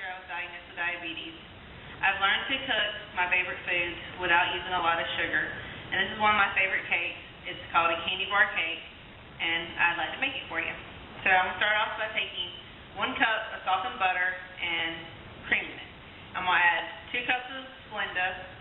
year-old diagnosed with diabetes. I've learned to cook my favorite foods without using a lot of sugar, and this is one of my favorite cakes. It's called a candy bar cake, and I'd like to make it for you. So I'm going to start off by taking 1 cup of softened butter and creaming it. I'm going to add 2 cups of Splenda,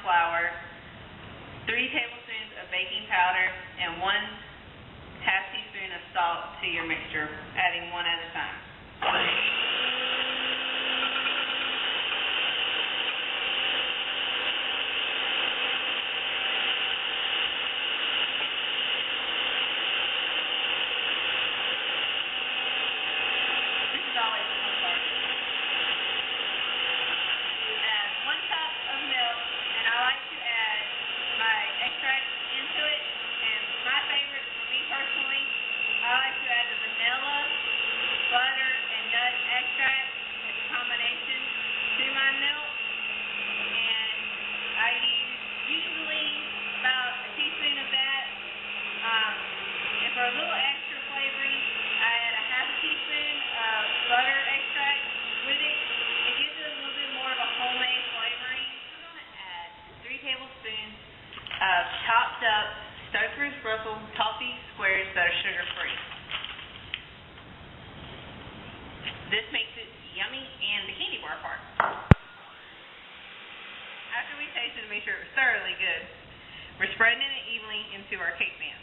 flour, 3 tablespoons of baking powder, and 1 half teaspoon of salt to your mixture, adding 1 at a time. This is always the fun part. Add 1 cup of milk. I like to add my extract into it, and my favorite for me personally, I like to add the vanilla, butter, and nut extract as a combination to my milk, and I use usually about a teaspoon of that, and for a little extra flavoring, I add a half a teaspoon of butter extract with it. It gives it a little bit more of a homemade flavoring. 3 tablespoons of chopped up Stouffer's Brussels toffee squares that are sugar-free. This makes it yummy and the candy bar part. After we tasted and made sure it was thoroughly good, we're spreading it evenly into our cake pans.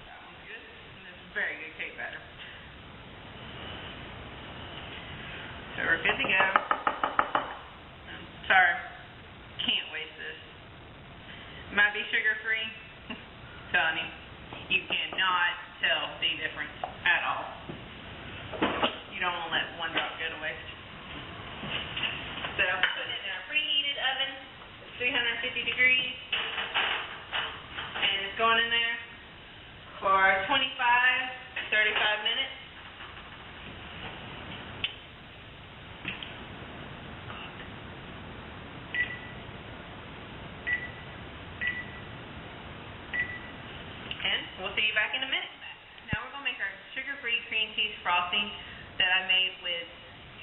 That one's good, and this is very good cake batter. So we're good to go. Sorry. Can't waste this. Might be sugar-free. Telling you, you cannot tell the difference at all. You don't want to let 1 drop go to waste. So I'm putting it in a preheated oven, 350 degrees, and it's going in there for 25 to 35 minutes. We'll see you back in a minute. Now we're going to make our sugar-free cream cheese frosting that I made with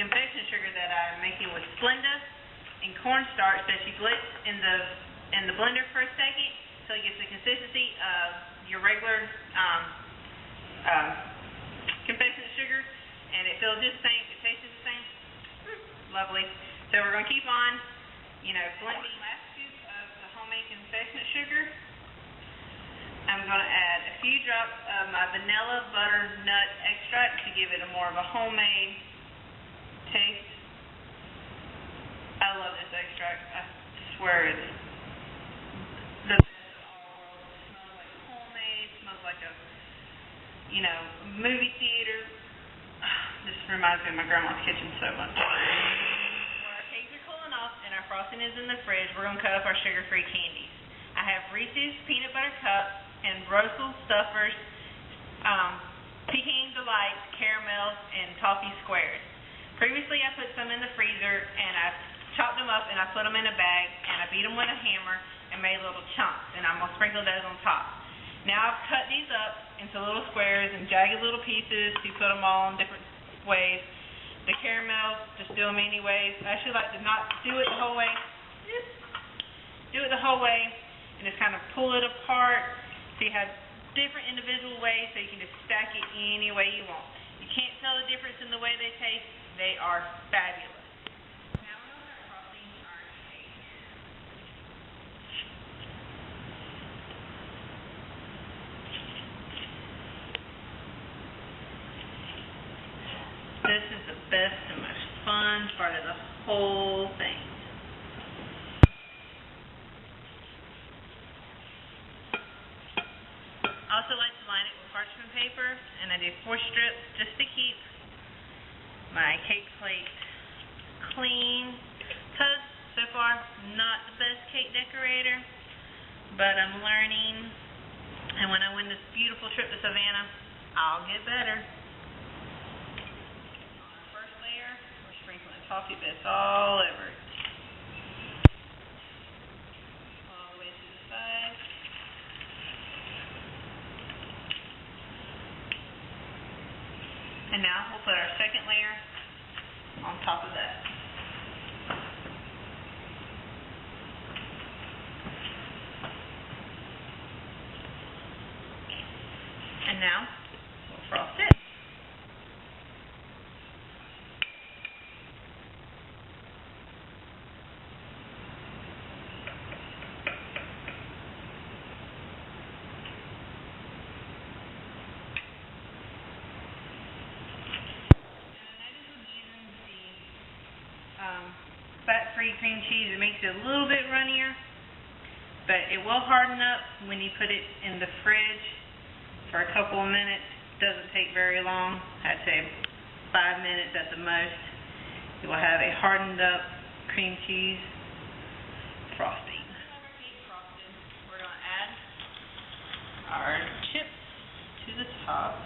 confection sugar that I'm making with Splenda and cornstarch that you blitz in the blender for a second so it gets the consistency of your regular confection sugar, and it feels just the same. It tastes the same. Lovely. So we're going to keep on, blending last scoop of the homemade confection sugar. I'm going to add a few drops of my vanilla butter nut extract to give it a more of a homemade taste. I love this extract. I swear it's the best of all worlds. It smells like homemade. It smells like a, movie theater. This reminds me of my grandma's kitchen so much. While our cakes are cooling off and our frosting is in the fridge, we're going to cut up our sugar-free candies. I have Reese's Peanut Butter Cups and Brussels Stouffer's Pecan Delights caramels and toffee squares. Previously, I put some in the freezer, and I chopped them up, and I put them in a bag, and I beat them with a hammer and made little chunks, and I'm going to sprinkle those on top. Now I've cut these up into little squares and jagged little pieces to put them all in different ways. The caramels, just do them any ways. I actually like to not do it the whole way. Do it the whole way, and just kind of pull it apart. So you have different individual ways, so you can just stack it any way you want. You can't tell the difference in the way they taste. They are fabulous. Now we're going to start frosting our cake. best and most fun part of the whole thing. I also like to line it with parchment paper, and I do 4 strips just to keep my cake plate clean, because so far not the best cake decorator, but I'm learning, and when I win this beautiful trip to Savannah, I'll get better. On our first layer, we're sprinkling toffee bits all over it. All the way to the side. And now we'll put our second layer on top of that. And now we'll frost it. Fat-free cream cheese. It makes it a little bit runnier, but it will harden up when you put it in the fridge for a couple of minutes. Doesn't take very long. I'd say 5 minutes at the most. You will have a hardened up cream cheese frosting. We're going to add our chips to the top.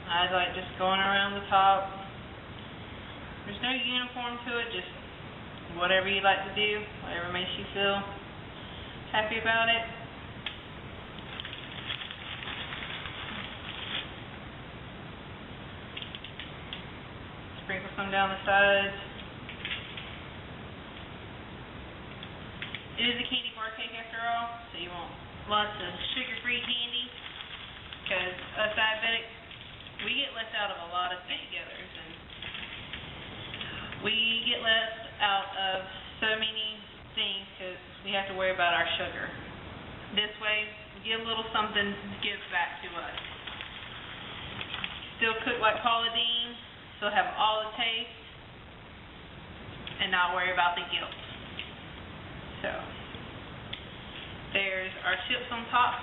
I like just going around the top. There's no uniform to it, just whatever you like to do, whatever makes you feel happy about it. Sprinkle some down the sides. It is a candy bar cake after all, so you want lots of sugar-free candy, because us diabetics, we get left out of a lot of get-togethers, and we get left out of so many things because we have to worry about our sugar. This way, we get a little something that gives back to us. Still cook like Paula Deen, still have all the taste, and not worry about the guilt. So, there's our chips on top.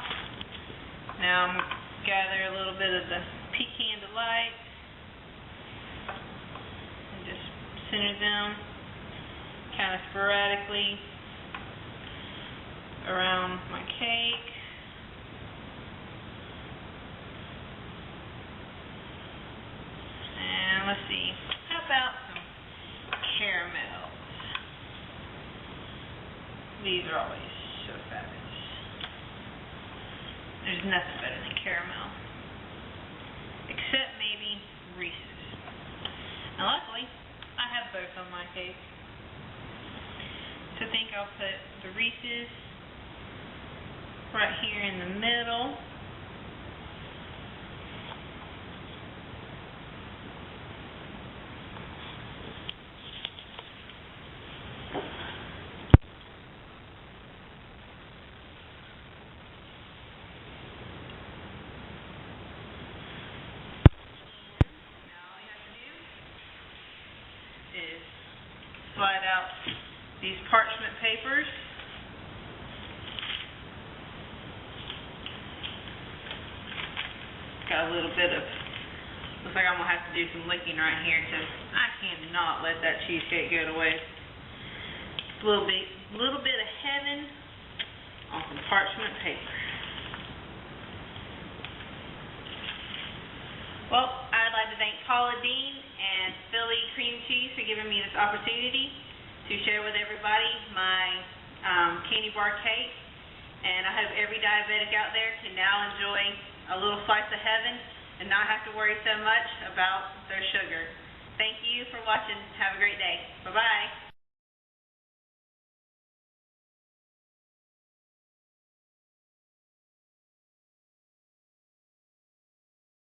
Now I'm going to gather a little bit of the pecan delight and just center them kind of sporadically around my cake. And let's see, how about some caramels? These are always so fabulous. There's nothing better than caramel. Except maybe Reese's. And luckily, I have both on my cake. So I think I'll put the Reese's right here in the middle. Slide out these parchment papers. Got a little bit of, looks like I'm going to have to do some licking right here because I cannot let that cheesecake go to waste. A little bit of heaven on some parchment paper. Well, I'd like to thank Paula Deen and Philly Cream Cheese for giving me this opportunity to share with everybody my candy bar cake. And I hope every diabetic out there can now enjoy a little slice of heaven and not have to worry so much about their sugar. Thank you for watching. Have a great day. Bye-bye.